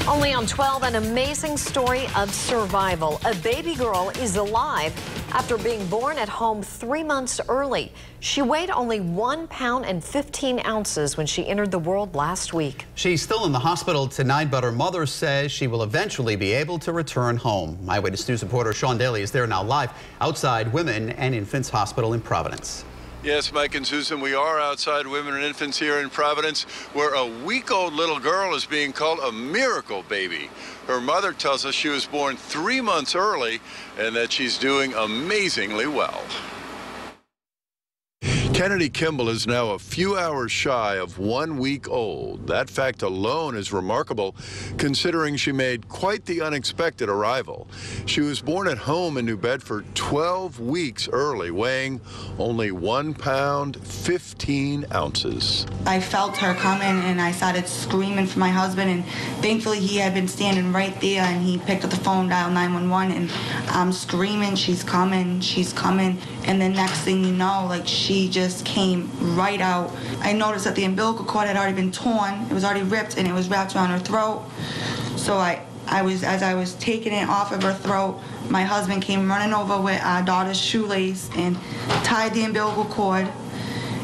Only on 12, an amazing story of survival. A baby girl is alive after being born at home 3 months early. She weighed only 1 pound and 15 ounces when she entered the world last week. She's still in the hospital tonight, but her mother says she will eventually be able to return home. Eyewitness News reporter Sean Daly is there now live outside Women and Infants Hospital in Providence. Yes, Mike and Susan, we are outside Women and Infants here in Providence, where a week-old little girl is being called a miracle baby. Her mother tells us she was born 3 months early and that she's doing amazingly well. Kennedy Kimball is now a few hours shy of 1 week old. That fact alone is remarkable, considering she made quite the unexpected arrival. She was born at home in New Bedford 12 weeks early, weighing only 1 pound, 15 ounces. I felt her coming and I started screaming for my husband, and thankfully he had been standing right there and he picked up the phone, dialed 911, and I'm screaming, she's coming, she's coming. And the next thing you know, like, she just came right out. I noticed that the umbilical cord had already been torn. It was already ripped and it was wrapped around her throat. So as I was taking it off of her throat, my husband came running over with our daughter's shoelace and tied the umbilical cord.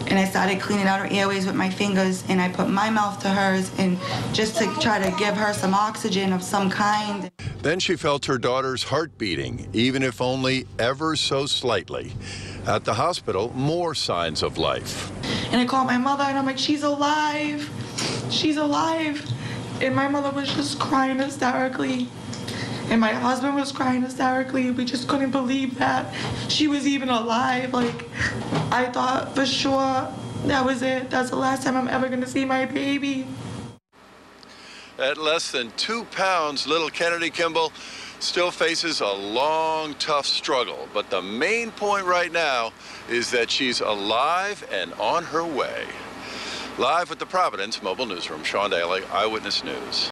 And I started cleaning out her airways with my fingers, and I put my mouth to hers, and just to try to give her some oxygen of some kind. Then she felt her daughter's heart beating, even if only ever so slightly. At the hospital, more signs of life. And I called my mother, and I'm like, she's alive. She's alive. And my mother was just crying hysterically. And my husband was crying hysterically. We just couldn't believe that she was even alive. Like, I thought for sure that was it. That's the last time I'm ever going to see my baby. At less than 2 pounds, little Kennedy Kimball still faces a long, tough struggle. But the main point right now is that she's alive and on her way. Live with the Providence Mobile Newsroom, Sean Daly, Eyewitness News.